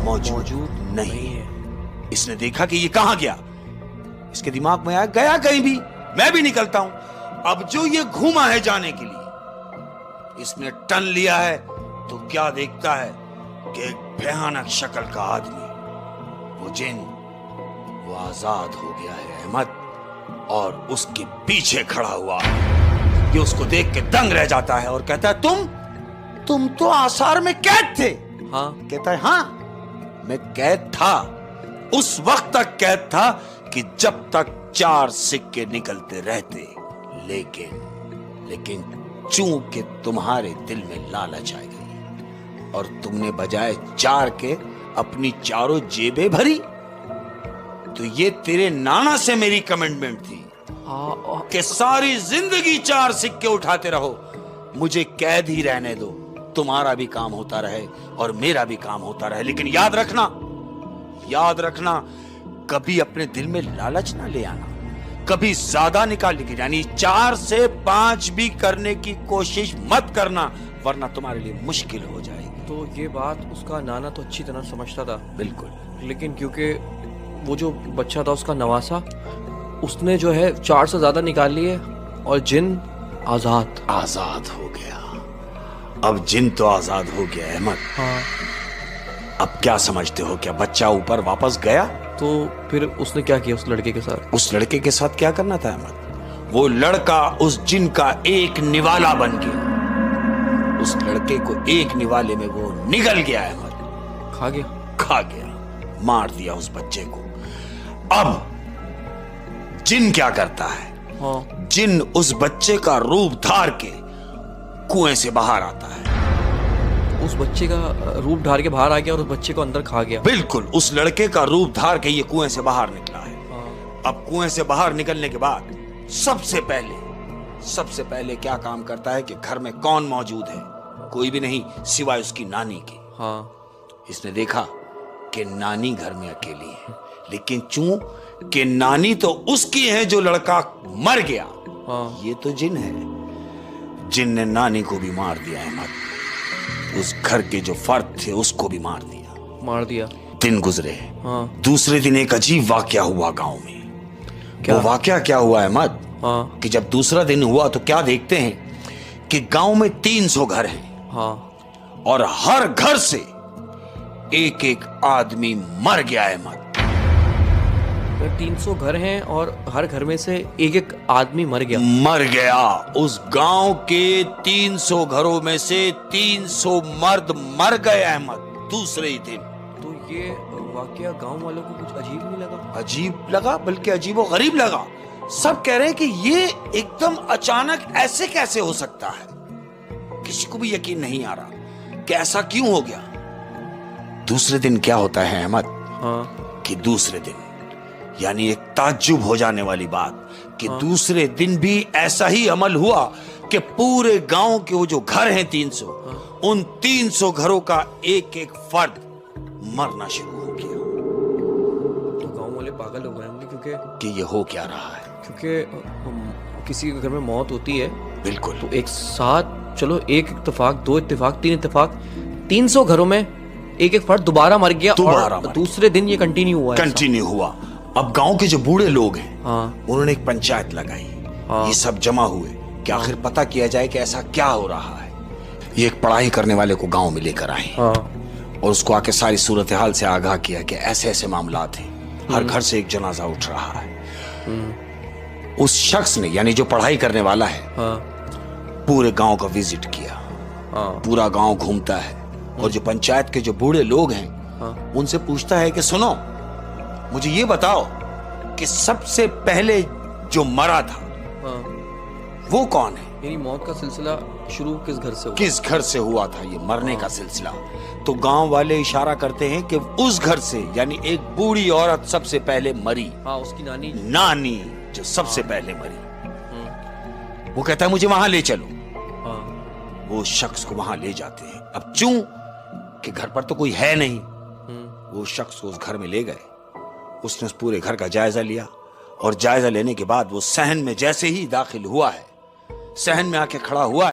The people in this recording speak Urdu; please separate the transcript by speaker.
Speaker 1: موجود نہیں ہے۔ اس نے دیکھا کہ یہ کہاں گیا، اس کے دماغ میں آیا گیا کہیں بھی، میں بھی نکلتا ہوں۔ اب جو یہ گھوما ہے جانے کے لیے، اس نے ٹن لیا ہے تو کیا دیکھتا ہے کہ ایک بھیانک شکل کا آدمی، وہ جن، وہ آزاد ہو گیا ہے احمد، اور اس کے پیچھے کھڑا ہوا۔ یہ اس کو دیکھ کے دنگ رہ جاتا ہے اور کہتا ہے تم تو آثار میں قید تھے۔
Speaker 2: ہاں،
Speaker 1: کہتا ہے ہاں میں قید تھا، اس وقت تک قید تھا کہ جب تک 4 سکے نکلتے رہتے، لیکن چونکہ تمہارے دل میں لالچ آ گئی اور تم نے بجائے 4 کے اپنی 4 جیبیں بھری، تو یہ تیرے نانا سے میری کمنٹمنٹ تھی کہ ساری زندگی 4 سکے اٹھاتے رہو، مجھے قید ہی رہنے دو، تمہارا بھی کام ہوتا رہے اور میرا بھی کام ہوتا رہے، لیکن یاد رکھنا کبھی اپنے دل میں لالچ نہ لے آنا، کبھی زیادہ نکالنے کی، یعنی 4 سے 5 بھی کرنے کی کوشش مت کرنا، ورنہ تمہارے لیے مشکل ہو جائے گی۔
Speaker 2: تو یہ بات اس کا نانا تو اچھی طرح سمجھتا تھا،
Speaker 1: بالکل،
Speaker 2: لیکن کیونکہ وہ جو بچہ تھا اس کا نواسا، اس نے جو ہے 4 سے زیادہ نکال لیے اور جن آزاد
Speaker 1: ہو گیا۔ اب جن تو آزاد ہو گیا احمد،
Speaker 2: ہاں،
Speaker 1: اب کیا سمجھتے ہو، کیا بچہ اوپر واپس گیا؟
Speaker 2: تو پھر اس نے کیا کیا اس لڑکے کے ساتھ؟
Speaker 1: اس لڑکے کے ساتھ کیا کرنا تھا احمد؟ وہ لڑکا اس جن کا ایک نوالا بن گیا، اس لڑکے کو ایک نوالے میں وہ نگل گیا احمد، کھا گیا، مار دیا اس بچے کو۔ اب جن کیا کرتا ہے؟
Speaker 2: ہاں،
Speaker 1: جن اس بچے کا روپ دھار کے کنویں سے باہر آتا ہے،
Speaker 2: اس بچے کا روپ ڈھار کے باہر آ گیا اور اس بچے کو اندر کھا گیا۔
Speaker 1: بالکل، اس لڑکے کا روپ دھار کے یہ کنویں سے باہر نکلا ہے۔ اب کنویں سے باہر نکلنے کے بعد سب سے پہلے کیا کام کرتا ہے کہ گھر میں کون موجود ہے؟ کوئی بھی نہیں سوائے اس کی نانی کی۔
Speaker 2: ہاں،
Speaker 1: اس نے دیکھا کہ نانی گھر میں اکیلی ہے، لیکن چوں کہ نانی تو اس کی ہے جو لڑکا مر گیا، یہ تو جن ہے۔ جن نے نانی کو بھی مار دیا احمد، اس گھر کے جو فرد تھے اس کو بھی مار دیا۔ دن گزرے، دوسرے دن ایک عجیب واقعہ ہوا گاؤں میں۔ وہ واقعہ کیا ہوا احمد کہ جب دوسرا دن ہوا تو کیا دیکھتے ہیں کہ گاؤں میں 300 گھر ہیں، اور ہر گھر سے ایک آدمی مر گیا احمد۔
Speaker 2: 300 گھر ہیں اور ہر گھر میں سے ایک آدمی مر گیا۔
Speaker 1: اس گاؤں کے 300 گھروں میں سے 300 مرد مر گئے احمد دوسرے ہی دن۔
Speaker 2: تو یہ واقعہ گاؤں والوں کو کچھ عجیب نہیں لگا؟
Speaker 1: عجیب لگا، بلکہ عجیب و غریب لگا۔ سب کہہ رہے ہیں کہ یہ ایک دم اچانک ایسے کیسے ہو سکتا ہے، کسی کو بھی یقین نہیں آ رہا کہ ایسا کیوں ہو گیا۔ دوسرے دن کیا ہوتا ہے احمد کہ دوسرے دن، یعنی ایک تعجب ہو جانے والی بات کہ دوسرے دن بھی ایسا ہی عمل ہوا کہ پورے گاؤں کے وہ جو گھر ہیں 300، ان 300 گھروں کا ایک فرد مرنا شروع ہو گیا۔
Speaker 2: تو گاؤں والے پاگل ہو گئے ہوں گے، کیونکہ
Speaker 1: کہ یہ ہو کیا رہا ہے،
Speaker 2: کیونکہ کسی کے گھر میں موت ہوتی ہے
Speaker 1: بالکل
Speaker 2: تو ایک ساتھ، چلو ایک اتفاق، 2 اتفاق، 3 اتفاق، 300 گھروں میں ایک فرد دوبارہ مر گیا، اور دوسرے دن یہ کنٹینیو ہوا۔
Speaker 1: اب گاؤں کے جو بوڑھے لوگ ہیں انہوں نے ایک پنچایت لگائی، یہ سب جمع ہوئے کہ آخر پتہ کیا جائے کہ ایسا کیا ہو رہا ہے۔ یہ ایک پڑھائی کرنے والے کو گاؤں میں لے کر آئے اور اس کو آ کے ساری صورتحال سے آگاہ کیا کہ ایسے ایسے معاملات ہیں، ہر گھر سے ایک جنازہ اٹھ رہا ہے۔ اس شخص نے، یعنی جو پڑھائی کرنے والا ہے، پورے گاؤں کا وزٹ کیا، پورا گاؤں گھومتا ہے اور جو پنچایت کے جو بوڑھے لوگ ہیں ان سے پوچھتا ہے کہ سنو، مجھے یہ بتاؤ کہ سب سے پہلے جو مرا تھا وہ کون ہے؟
Speaker 2: یعنی موت کا سلسلہ شروع کس
Speaker 1: گھر سے ہوا تھا یہ مرنے کا سلسلہ؟ تو گاؤں والے اشارہ کرتے ہیں کہ اس گھر سے، یعنی ایک بوڑھی عورت سب سے پہلے مری،
Speaker 2: اس کی
Speaker 1: نانی جو سب سے پہلے مری۔ وہ کہتا ہے مجھے وہاں لے چلو۔ وہ شخص کو وہاں لے جاتے ہیں۔ اب چوں کہ گھر پر تو کوئی ہے نہیں، وہ شخص کو اس گھر میں لے گئے، اس نے اس پورے گھر کا جائزہ لیا، اور جائزہ لینے کے بعد وہ صحن میں جیسے ہی داخل ہوا ہے، صحن میں آ کے کھڑا ہوا ہے